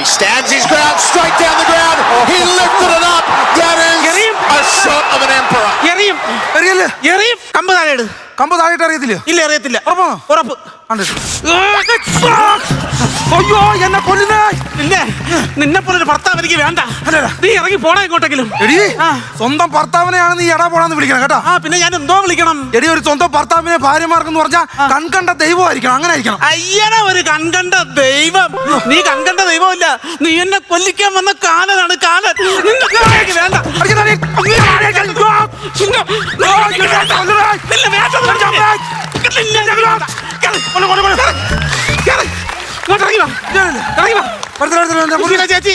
He stands his ground, straight down the ground. He lifted it up. That is a shot of an emperor. എറിയും കമ്പ് താഴെ ഇട്. കമ്പ് താഴെയിട്ട് അറിയത്തില്ല. ഇല്ല അറിയത്തില്ല. ഉറപ്പ്. അയ്യോ എന്നെ കൊല്ലുന്നേ. ഇല്ലേ നിന്നെ പോലെ ഒരു ഭർത്താവ് എനിക്ക് വേണ്ട. നീ ഇറങ്ങി പോടാ ഇങ്ങോട്ടെങ്കിലും. എടി സ്വന്തം ഭർത്താവിനെയാണ് നീ എടാ പോടാന്ന് വിളിക്കണം കേട്ടോ. പിന്നെ ഞാൻ എന്തോ വിളിക്കണം? എടി ഒരു സ്വന്തം ഭർത്താവിനെ ഭാര്യമാർക്കെന്ന് പറഞ്ഞാൽ കൺകണ്ട ദൈവമായിരിക്കണം. അങ്ങനെ ആയിരിക്കണം. അയ്യടാ ഒരു കൺകണ്ട ദൈവം. നീ കൺകണ്ട ദൈവമില്ല. നീ എന്നെ കൊല്ലിക്കാൻ വന്ന കാലനാണ് കാലൻ. വേണ്ട ചേച്ചി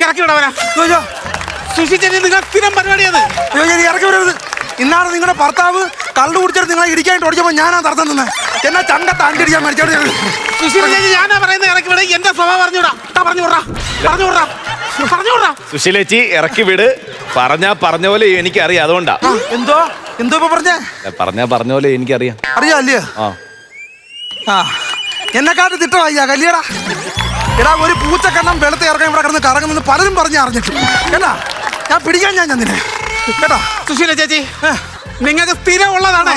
ഇറക്കി വിടവനാ. സുശി ചേച്ചി നിങ്ങൾ സ്ഥിരം പരിപാടിയത്. ഇറക്കി വിടരുത്. ഇന്നാണ് നിങ്ങളുടെ ഭർത്താവ് കള്ളു കുടിച്ചിട്ട് നിങ്ങളെ ഇടിക്കാനായിട്ട് ഓടിച്ചപ്പോ ഞാനാ തർത്തം നിന്ന് എന്നെ ചങ്കത്ത് അണ്ടിടിക്കാൻ മരിച്ചോട്. സുശീല ചേച്ചി ഞാനാ പറയുന്നത് ഇറക്കി വിട. എന്റെ സ്വഭാവം പറഞ്ഞുവിടാ. സുശീലേച്ചി ഇറക്കി വിട്. പറഞ്ഞ പോലെ എനിക്കറിയാം. അതുകൊണ്ടാ. എന്തോ ഇപ്പൊ പറഞ്ഞ പോലെ എനിക്കറിയാം. അറിയാല്ലേ? എന്നെക്കാട്ട് തിട്ടമായ്യ കല്യാടാ. എടാ ഒരു പൂച്ചക്കണ്ണം വെളുത്ത് ഇറക്കാൻ ഇവിടെ കിടന്ന് കറങ്ങുന്നെന്ന് പലരും പറഞ്ഞ് അറിഞ്ഞിട്ട് കേട്ടാ. ഞാൻ പിടിക്കാൻ ഞാൻ ചെന്നിനെ കേട്ടാ. സുശീല ചേച്ചി നിങ്ങൾക്ക് സ്ഥിരം ഉള്ളതാണ്.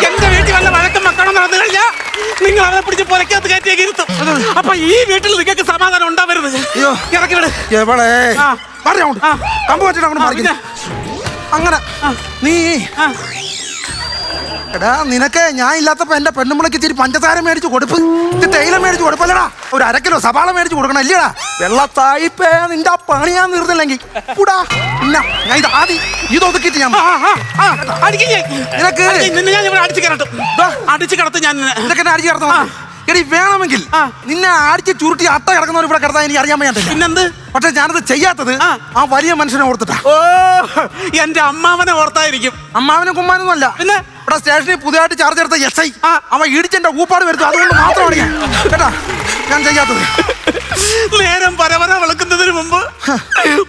എന്റെ വീട്ടിൽ വല്ല വഴക്കം വെക്കണം നടന്നു കഴിഞ്ഞാൽ നിങ്ങൾ അവരെ പിടിച്ച് പുരക്കകത്ത് കയറ്റിയേക്ക് ഇരുത്തും. അപ്പൊ ഈ വീട്ടിൽ നിങ്ങൾക്ക് സമാധാനം ഉണ്ടാവരുത്. ഇറക്കി വിട്. എവളെ കമ്പ് വെച്ചിട്ട് അങ്ങനെ നീ എടാ നിനക്ക് ഞാൻ ഇല്ലാത്തപ്പോ എന്റെ പെണ്ണുമ്പളക്ക് ഇച്ചിരി പഞ്ചസാര മേടിച്ച് കൊടുപ്പ്. ഇത് തേയില മേടിച്ച് കൊടുപ്പല്ലടാ. ഒരു 1 കിലോ സവാള മേടിച്ച് കൊടുക്കണം അല്ലേടാ. വെള്ളത്തായിപ്പേ നിന്റെ ആ പണിയാൻ നിർത്തില്ലെങ്കിൽ കൂടാ. പിന്നെ ഞാൻ ഇത് ആദ്യം ഇതൊതുക്കിട്ട് ഞാൻ നിനക്ക് അടിച്ചു കിടത്ത്. ഞാൻ നിനക്ക് എന്നെ അടിച്ചു കിടത്തണം. എടി വേണമെങ്കിൽ നിന്നെ അടിച്ച് ചുരുട്ടി അട്ട കിടക്കുന്നവർ ഇവിടെ കിടത്താൻ എനിക്ക് അറിയാൻ വയ്യാത്ത. പിന്നെന്ത്? പക്ഷെ ഞാനത് ചെയ്യാത്തത് ആ വലിയ മനുഷ്യനെ ഓർത്തിട്ടാ. ഓ എന്റെ അമ്മാവനെ ഓർത്തായിരിക്കും. അമ്മാവനെ കുമ്മാനൊന്നും അല്ല. പിന്നെ ഇവിടെ സ്റ്റേഷനിൽ പുതിയതായിട്ട് ചാർജ് എടുത്ത SI അവൻ ഇടിച്ചെന്റെ ഊപ്പാട് വരുത്തും. അതുകൊണ്ട് മാത്രമാണ് ഞാൻ കേട്ടാ ഞാൻ ചെയ്യാത്തത്. നേരം പരവര വിളക്കുന്നതിന് മുമ്പ്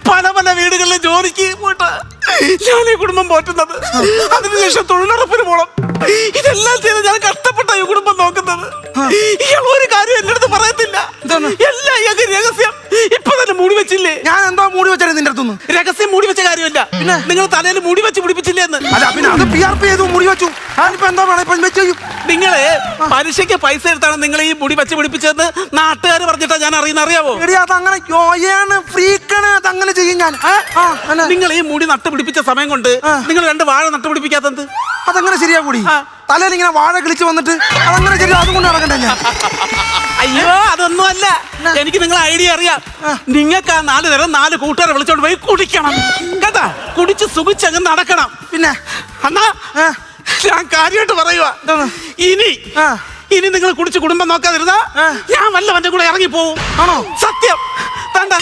പല വീടുകളിലെ ജോലിക്ക് പോയിട്ട് ഞാൻ ഈ കുടുംബം പോറ്റുന്നത്. അതിനുശേഷം തൊഴിലുറപ്പിന് പോണം. ഇതെല്ലാം ചെയ്ത് ഞാൻ കഷ്ടപ്പെട്ട ഈ കുടുംബം നോക്കുന്നത്. ഇയാൾ ഒരു കാര്യം എന്റെ അടുത്ത് പറയത്തില്ല. എല്ലാം ഇയാൾക്ക് രഹസ്യം. ഇപ്പൊ തന്നെ മൂടി വെച്ചില്ലേ? ഞാൻ എന്തോ മൂടി വെച്ചാൽ നിന്റെ അടുത്തൊന്നും രഹസ്യം മൂടി വെച്ച കാര്യമില്ല. പിന്നെ നിങ്ങൾ തലയിൽ മൂടി വെച്ച് പിടിപ്പിച്ചില്ലേ എന്ന്? അല്ല പിന്നെ അത് PRP ചെയ്തു മൂടി വെച്ചു. ഞാനിപ്പോ എന്താ വേണം ഇപ്പൊ വെച്ചു. നിങ്ങള് പലിശയ്ക്ക് പൈസ എടുത്താണ് നിങ്ങൾ ഈ മുടി വെച്ച് പിടിപ്പിച്ചതെന്ന് നാട്ടുകാർ പറഞ്ഞിട്ടാ ഞാൻ അറിയാവോ? അതങ്ങനെ ഫ്രീക്കാണ്. അതങ്ങനെ ചെയ്യും ഞാൻ. നിങ്ങൾ ഈ മുടി നട്ടുപിടിപ്പിച്ച സമയം കൊണ്ട് നിങ്ങൾ 2 വാഴ നട്ടുപിടിപ്പിക്കാത്തത് അതങ്ങനെ ശരിയാ കൂടി. തലയിൽ ഇങ്ങനെ വാഴ കിളിച്ച് വന്നിട്ട് അതങ്ങനെ ശരിയാ. അതും കൊണ്ട് നടക്കണ്ടേ ഞാൻ? അയ്യോ അതൊന്നും അല്ല. എനിക്ക് നിങ്ങളെ ഐഡിയ അറിയാം. നിങ്ങൾക്ക് ആ 4 നേരം 4 കൂട്ടുകാരെ വിളിച്ചോണ്ട് പോയി കുടിക്കണം കേട്ടാ. കുടിച്ച് സുഖിച്ചങ്ങ് നടക്കണം. പിന്നെ എന്നാ ഞാൻ കാര്യമായിട്ട് പറയുക. ഇനി നിങ്ങൾ കുടിച്ച് കുടുംബം നോക്കാതിരുന്നാ ഞാൻ വല്ലവന്റെ കൂടെ ഇറങ്ങി പോവും. ആണോ? സത്യം. വേണ്ട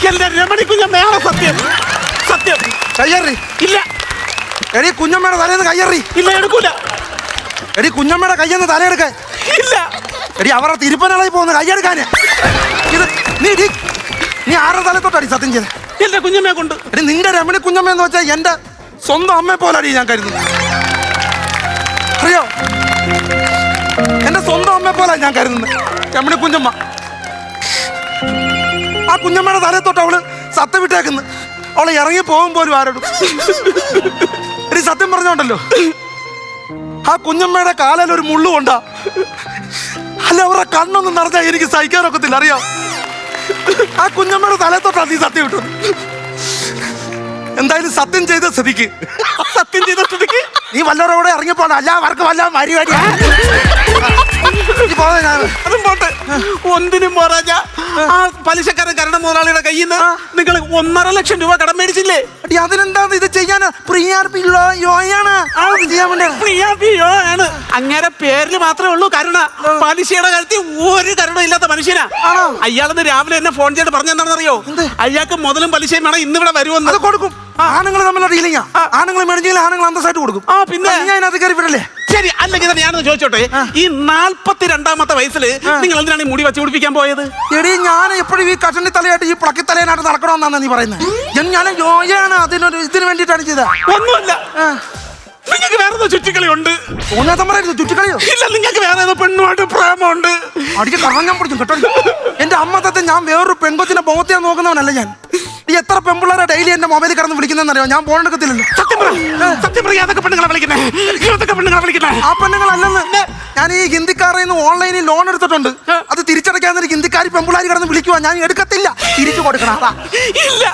എന്റെ രമണി കുഞ്ഞമ്മയാണ് സത്യം. സത്യം. കയ്യേറി ഇല്ല. എടി കുഞ്ഞമ്മയുടെ തലേന്ന് കയ്യേറി. ഇല്ല എടുക്കൂല. എടി കുഞ്ഞമ്മയുടെ കയ്യെന്ന് തലയെടുക്കാൻ. ഇല്ല. എടി അവരുടെ തിരുപ്പനാളായി പോകുന്ന കയ്യെടുക്കാന്. ഇത് നീ ആരുടെ തലത്തോട്ടടി സത്യം ചെയ്ത്? എന്റെ കുഞ്ഞമ്മയെ കൊണ്ട്. എടി നിന്റെ രമണി കുഞ്ഞമ്മ എന്ന് വെച്ചാൽ എന്റെ സ്വന്തം അമ്മയെ പോലടി ഞാൻ കരുതുന്നു. അറിയോ? എന്റെ സ്വന്തം അമ്മയെ പോലെ ഞാൻ കരുതുന്നത് രമണി കുഞ്ഞമ്മ. ആ കുഞ്ഞമ്മയുടെ തലത്തോട്ട് അവള് സത്യം വിട്ടേക്കുന്നു. അവള് ഇറങ്ങി പോകുമ്പോലും ആരോടും എടി സത്യം പറഞ്ഞോണ്ടല്ലോ. ആ കുഞ്ഞമ്മയുടെ കാലിൽ ഒരു മുള്ളു കൊണ്ടാ. അല്ല അവരുടെ കണ്ണൊന്നും നിറഞ്ഞാൽ എനിക്ക് സഹിക്കാനൊക്കത്തില്ല. അറിയാം? ആ കുഞ്ഞമ്മയുടെ തലത്തോട്ടാ നീ സത്യം വിട്ടത്. എന്തായാലും സത്യം ചെയ്ത സ്ഥിതിക്ക് നീ വല്ലവരോടെ ഇറങ്ങിപ്പോണ്ട. അല്ല അവർക്ക് വല്ല മരിവാടി അതും പോട്ടെ. ഒന്നിനും പോരാ. ആ പലിശക്കാരൻ കരണ മുതലാളിയുടെ കയ്യിൽ നിന്ന് നിങ്ങൾ 1.5 ലക്ഷം രൂപ കടം മേടിച്ചില്ലേ? അതിനെന്താ ഇത് ചെയ്യാന്? അങ്ങനെ പേരിൽ മാത്രമേ ഉള്ളൂ കരുണ. പലിശയുടെ കാര്യത്തിൽ ഒരു കരുണ ഇല്ലാത്ത മനുഷ്യനാ. അയാളെന്ന് രാവിലെ എന്നെ ഫോൺ ചെയ്ത് പറഞ്ഞെന്താണെന്നറിയോ? അയാൾക്ക് മുതലും പലിശയും വേണം, ഇന്നിവിടെ വരുമെന്ന്. കൊടുക്കും. ആണുങ്ങൾ തമ്മിലുള്ള ഡീലിംഗാ. ആണുങ്ങൾ മേടിച്ചെങ്കിൽ ആണുങ്ങൾ അന്തസ്സായിട്ട് കൊടുക്കും. പിന്നെ ഞാൻ അതിനകത്ത് കയറി വിടല്ലേ? ശരി. അല്ലെങ്കിൽ ഞാനൊന്ന് ചോദിച്ചോട്ടെ, ഈ 42ാമത്തെ വയസ്സിൽ നിങ്ങൾ എന്തിനാണ് ഈ മുടി വെച്ച് പിടിപ്പിക്കാൻ പോയത്? എടി ഞാൻ എപ്പോഴും ഈ കഷണ്ടി തലയായിട്ട് ഈ പ്ലക്കി തലയായിട്ട് നടക്കണമെന്നാണ് നീ പറയുന്നത്. ഞാൻ യോയാണ് ഇതിന് വേണ്ടിയിട്ടാണ് ചെയ്തത്. ഒന്നുമല്ല. നിങ്ങൾക്ക് വേറെ ചുറ്റിക്കളി ഉണ്ട്. ചുറ്റിക്കളിയോ? ഇല്ല, നിങ്ങൾക്ക് വേറെ പെണ്ണുമായിട്ട് പ്രേമമുണ്ട്. അടിച്ച് കറങ്ങാൻ ഞാൻ പിടിക്കും കേട്ടോ. എന്റെ അമ്മ തത്തെ ഞാൻ വേറൊരു പെൺകൊച്ചിന്റെ മുഖത്തെ നോക്കുന്നവനല്ല ഞാൻ. നീ എത്ര പെൺപിള്ളേരെ ഡെയിലി എന്റെ മൊബൈലിൽ കിടന്ന് വിളിക്കുന്നറിയോ? ഞാൻ ഫോൺ എടുക്കത്തില്ലല്ലോ. സത്യം പറയാ, അതൊക്കെ പെണ്ണുങ്ങളെ വിളിക്കുന്നേ, ഇതൊക്കെ പെണ്ണുങ്ങളെ വിളിക്കുന്നേ. ആ പെണ്ണുങ്ങളല്ലെന്ന്. ഞാൻ ഈ ഹിന്ദിക്കാരിൽ നിന്ന് ഓൺലൈനിൽ ലോൺ എടുത്തിട്ടുണ്ട്. അത് തിരിച്ചടയ്ക്കാൻ ഹിന്ദിക്കാരി പെൺപിള്ളേർ കിടന്ന് വിളിക്കുവാ. ഞാൻ എടുക്കത്തില്ല, തിരിച്ചു കൊടുക്കണം. അതാ. ഇല്ല,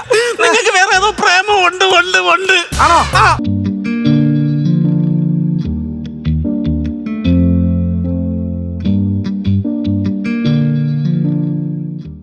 നിങ്ങൾക്ക് വേറെ ഏതോ പ്രേമം ഉണ്ട്. ആണോ?